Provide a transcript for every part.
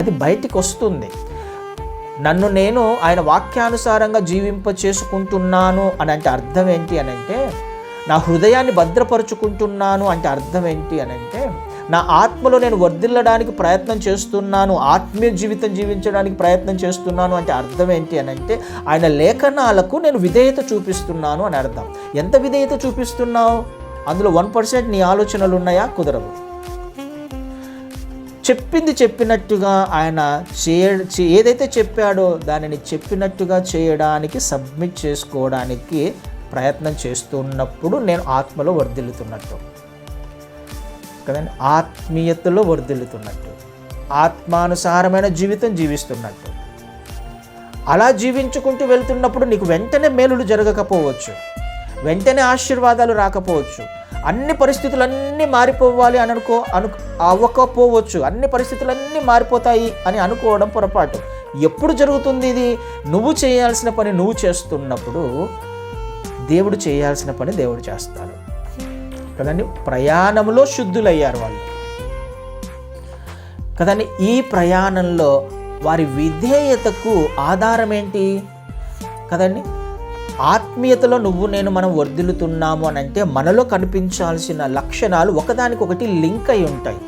అది బయటికి వస్తుంది. నన్ను నేను ఆయన వాక్యానుసారంగా జీవింప చేసుకుంటున్నాను అని అంటే అర్థం ఏంటి అని అంటే, నా హృదయాన్ని భద్రపరుచుకుంటున్నాను అంటే అర్థం ఏంటి అని అంటే, నా ఆత్మలో నేను వర్ధిల్లడానికి ప్రయత్నం చేస్తున్నాను, ఆత్మీయ జీవితం జీవించడానికి ప్రయత్నం చేస్తున్నాను అంటే అర్థం ఏంటి అని అంటే, ఆయన లేఖనాలకు నేను విధేయత చూపిస్తున్నాను అని అర్థం. ఎంత విధేయత చూపిస్తున్నావు? అందులో 1% నీ ఆలోచనలు ఉన్నాయా? కుదరవు. చెప్పింది చెప్పినట్టుగా ఆయన ఏదైతే చెప్పాడో దానిని చెప్పినట్టుగా చేయడానికి, సబ్మిట్ చేసుకోవడానికి ప్రయత్నం చేస్తున్నప్పుడు నేను ఆత్మలో వర్ధిల్లుతున్నట్టు కదండి, ఆత్మీయతలో వర్ధిల్లుతున్నట్టు, ఆత్మానుసారమైన జీవితం జీవిస్తున్నట్టు. అలా జీవించుకుంటూ వెళ్తున్నప్పుడు నీకు వెంటనే మేలులు జరగకపోవచ్చు, వెంటనే ఆశీర్వాదాలు రాకపోవచ్చు, అన్ని పరిస్థితులన్నీ మారిపోవాలి అని అవ్వకపోవచ్చు, అన్ని పరిస్థితులన్నీ మారిపోతాయి అని అనుకోవడం పొరపాటు. ఎప్పుడు జరుగుతుంది ఇది? నువ్వు చేయాల్సిన పని నువ్వు చేస్తున్నప్పుడు దేవుడు చేయాల్సిన పని దేవుడు చేస్తాడు కదండి. ప్రయాణంలో శుద్ధులయ్యారు వాళ్ళు కదండి. ఈ ప్రయాణంలో వారి విధేయతకు ఆధారం ఏంటి కదండి? ఆత్మీయతలో నువ్వు నేను మనం వర్ధిల్లుతున్నాము అని అంటే మనలో కనిపించాల్సిన లక్షణాలు ఒకదానికొకటి లింక్ అయి ఉంటాయి.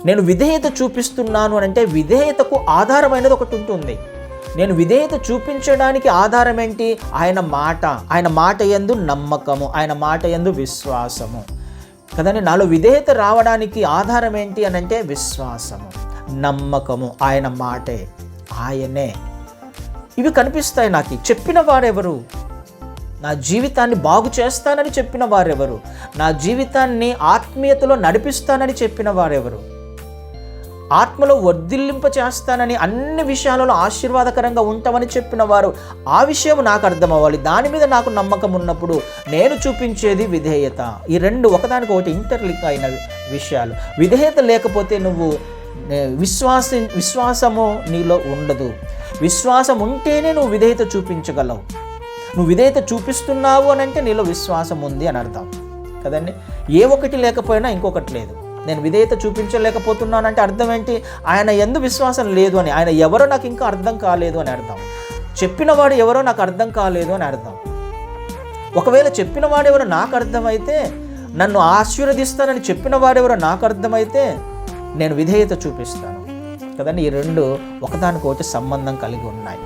నేను విధేయత చూపిస్తున్నాను అని అంటే విధేయతకు ఆధారమైనది ఒకటి ఉంటుంది. నేను విధేయత చూపించడానికి ఆధారం ఏంటి? ఆయన మాట యందు నమ్మకము, ఆయన మాట యందు విశ్వాసము కదండి. నాలో విధేయత రావడానికి ఆధారం ఏంటి అని అంటే విశ్వాసము, నమ్మకము, ఆయన మాటే, ఆయనే. ఇవి కనిపిస్తాయి నాకు. చెప్పిన వారెవరు? నా జీవితాన్ని బాగు చేస్తానని చెప్పిన వారెవరు? నా జీవితాన్ని ఆత్మీయతలో నడిపిస్తానని చెప్పిన వారెవరు? ఆత్మలో వర్ధిల్లింప చేస్తానని, అన్ని విషయాలలో ఆశీర్వాదకరంగా ఉంటామని చెప్పిన వారు. ఆ విషయం నాకు అర్థం అవ్వాలి. దాని మీద నాకు నమ్మకం ఉన్నప్పుడు నేను చూపించేది విధేయత. ఈ రెండు ఒకదానికి ఒకటి ఇంటర్లింక్ అయిన విషయాలు. విధేయత లేకపోతే నువ్వు విశ్వాసము నీలో ఉండదు. విశ్వాసం ఉంటేనే నువ్వు విధేయత చూపించగలవు. నువ్వు విధేయత చూపిస్తున్నావు అని అంటే నీలో విశ్వాసం ఉంది అని అర్థం కదండి. ఏ ఒకటి లేకపోయినా ఇంకొకటి లేదు. నేను విధేయత చూపించలేకపోతున్నానంటే అర్థం ఏంటి? ఆయన యందు విశ్వాసం లేదు అని, ఆయన ఎవరో నాకు ఇంకా అర్థం కాలేదు అని అర్థం. చెప్పినవాడు ఎవరో నాకు అర్థం కాలేదు అని అర్థం. ఒకవేళ చెప్పిన వాడెవరో నాకు అర్థమైతే, నన్ను ఆశీర్వదిస్తానని చెప్పిన వాడెవరో నాకు అర్థమైతే నేను విధేయత చూపిస్తాను కదండి. ఈ రెండు ఒకదానికొకటి సంబంధం కలిగి ఉన్నాయి.